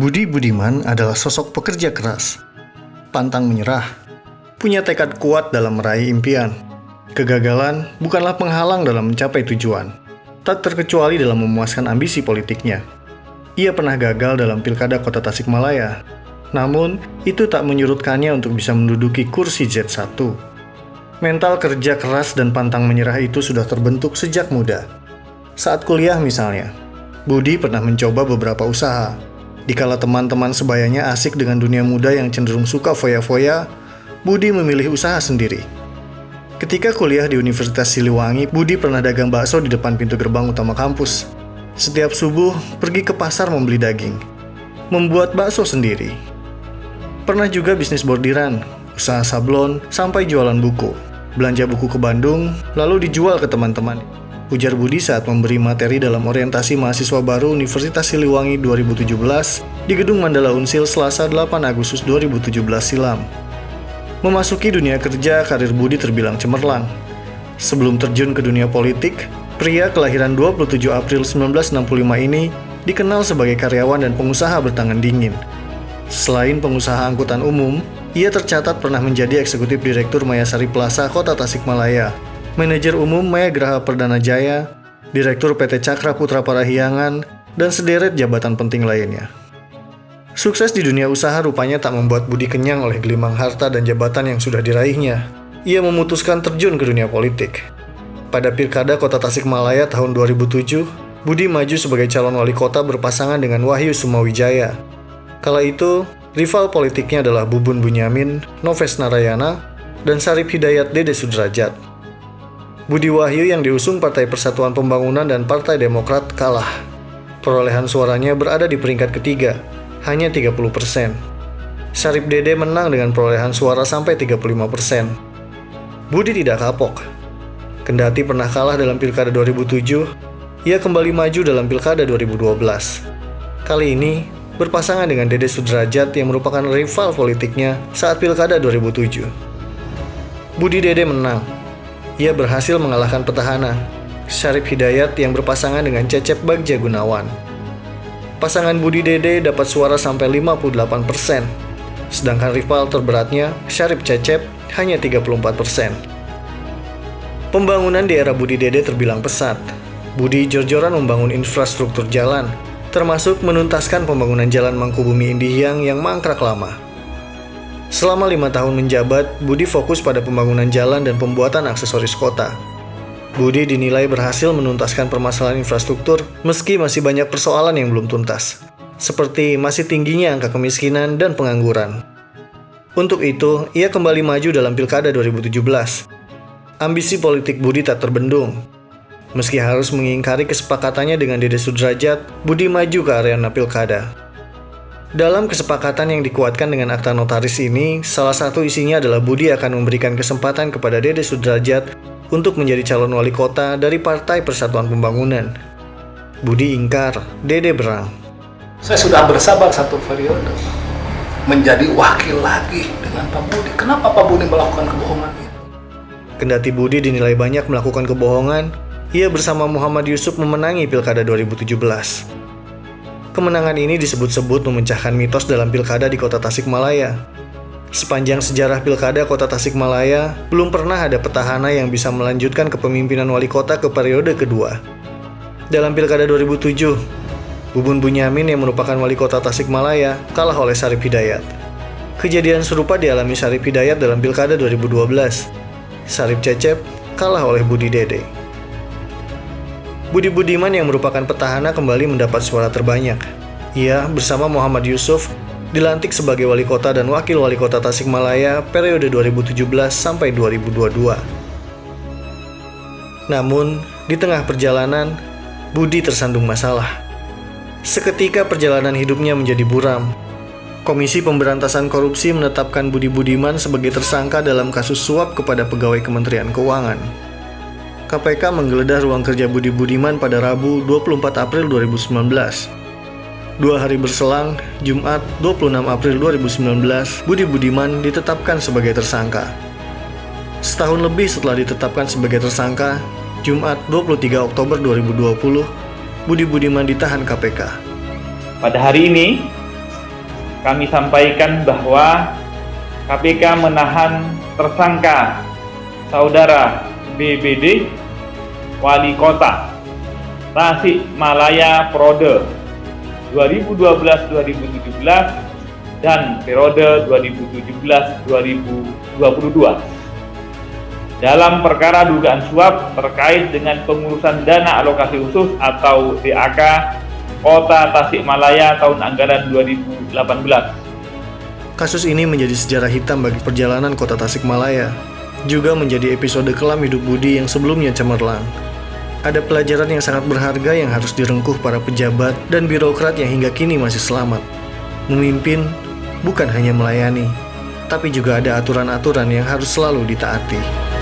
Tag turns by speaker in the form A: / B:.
A: Budi Budiman adalah sosok pekerja keras, pantang menyerah, punya tekad kuat dalam meraih impian. Kegagalan bukanlah penghalang dalam mencapai tujuan, tak terkecuali dalam memuaskan ambisi politiknya. Ia pernah gagal dalam Pilkada Kota Tasikmalaya, namun itu tak menyurutkannya untuk bisa menduduki kursi Z1. Mental kerja keras dan pantang menyerah itu sudah terbentuk sejak muda. Saat kuliah misalnya, Budi pernah mencoba beberapa usaha. Dikala teman-teman sebayanya asik dengan dunia muda yang cenderung suka foya-foya, Budi memilih usaha sendiri. Ketika kuliah di Universitas Siliwangi, Budi pernah dagang bakso di depan pintu gerbang utama kampus. Setiap subuh, pergi ke pasar membeli daging, membuat bakso sendiri. Pernah juga bisnis bordiran, usaha sablon, sampai jualan buku. Belanja buku ke Bandung, lalu dijual ke teman-teman. Ujar Budi saat memberi materi dalam orientasi mahasiswa baru Universitas Siliwangi 2017 di Gedung Mandala Unsil Selasa 8 Agustus 2017 silam. Memasuki dunia kerja, karir Budi terbilang cemerlang. Sebelum terjun ke dunia politik, pria kelahiran 27 April 1965 ini dikenal sebagai karyawan dan pengusaha bertangan dingin. Selain pengusaha angkutan umum, ia tercatat pernah menjadi eksekutif direktur Mayasari Plaza Kota Tasikmalaya, manajer umum Maya Graha Perdana Jaya, direktur PT Cakra Putra Parahyangan, dan sederet jabatan penting lainnya. Sukses di dunia usaha rupanya tak membuat Budi kenyang oleh gelimang harta dan jabatan yang sudah diraihnya. Ia memutuskan terjun ke dunia politik. Pada Pilkada Kota Tasikmalaya tahun 2007, Budi maju sebagai calon wali kota berpasangan dengan Wahyu Sumawijaya. Kala itu, rival politiknya adalah Bubun Bunyamin, Noves Narayana, dan Sarip Hidayat Dede Sudrajat. Budi Wahyu yang diusung Partai Persatuan Pembangunan dan Partai Demokrat kalah. Perolehan suaranya berada di peringkat ketiga, hanya 30%. Sarip Dede menang dengan perolehan suara sampai 35%. Budi tidak kapok. Kendati pernah kalah dalam Pilkada 2007, ia kembali maju dalam Pilkada 2012. Kali ini, berpasangan dengan Dede Sudrajat yang merupakan rival politiknya saat Pilkada 2007. Budi Dede menang. Ia berhasil mengalahkan petahana, Sarip Hidayat yang berpasangan dengan Cecep Bagja Gunawan. Pasangan Budi Dede dapat suara sampai 58%, sedangkan rival terberatnya, Sarip Cecep, hanya 34%. Pembangunan di era Budi Dede terbilang pesat. Budi jor-joran membangun infrastruktur jalan, termasuk menuntaskan pembangunan Jalan Mangkubumi Indihiyang yang mangkrak lama. Selama 5 tahun menjabat, Budi fokus pada pembangunan jalan dan pembuatan aksesoris kota. Budi dinilai berhasil menuntaskan permasalahan infrastruktur meski masih banyak persoalan yang belum tuntas, seperti masih tingginya angka kemiskinan dan pengangguran. Untuk itu, ia kembali maju dalam Pilkada 2017. Ambisi politik Budi tak terbendung. Meski harus mengingkari kesepakatannya dengan Dede Sudrajat, Budi maju ke arena Pilkada. Dalam kesepakatan yang dikuatkan dengan akta notaris ini, salah satu isinya adalah Budi akan memberikan kesempatan kepada Dede Sudrajat untuk menjadi calon wali kota dari Partai Persatuan Pembangunan. Budi ingkar, Dede berang.
B: Saya sudah bersabar 1 periode menjadi wakil lagi dengan Pak Budi. Kenapa Pak Budi melakukan kebohongan itu?
A: Kendati Budi dinilai banyak melakukan kebohongan, ia bersama Muhammad Yusuf memenangi Pilkada 2017. Kemenangan ini disebut-sebut memecahkan mitos dalam Pilkada di Kota Tasikmalaya. Sepanjang sejarah Pilkada Kota Tasikmalaya, belum pernah ada petahana yang bisa melanjutkan kepemimpinan wali kota ke periode kedua. Dalam Pilkada 2007, Bubun Bunyamin yang merupakan wali kota Tasikmalaya kalah oleh Sarip Hidayat. Kejadian serupa dialami Sarip Hidayat dalam Pilkada 2012. Sarip Cecep kalah oleh Budi Dede. Budi Budiman yang merupakan petahana kembali mendapat suara terbanyak. Ia bersama Muhammad Yusuf dilantik sebagai wali kota dan wakil wali kota Tasikmalaya periode 2017 sampai 2022. Namun, di tengah perjalanan, Budi tersandung masalah. Seketika perjalanan hidupnya menjadi buram. Komisi Pemberantasan Korupsi menetapkan Budi Budiman sebagai tersangka dalam kasus suap kepada pegawai Kementerian Keuangan. KPK menggeledah ruang kerja Budi Budiman pada Rabu 24 April 2019. 2 hari berselang, Jumat 26 April 2019, Budi Budiman ditetapkan sebagai tersangka. Setahun lebih setelah ditetapkan sebagai tersangka, Jumat 23 Oktober 2020, Budi Budiman ditahan KPK.
C: Pada hari ini, kami sampaikan bahwa KPK menahan tersangka saudara BBD, Wali Kota Tasikmalaya periode 2012-2017 dan periode 2017-2022 dalam perkara dugaan suap terkait dengan pengurusan dana alokasi khusus atau DAK Kota Tasikmalaya tahun anggaran 2018.
A: Kasus ini menjadi sejarah hitam bagi perjalanan Kota Tasikmalaya, juga menjadi episode kelam hidup Budi yang sebelumnya cemerlang. Ada pelajaran yang sangat berharga yang harus direngkuh para pejabat dan birokrat yang hingga kini masih selamat. Memimpin bukan hanya melayani, tapi juga ada aturan-aturan yang harus selalu ditaati.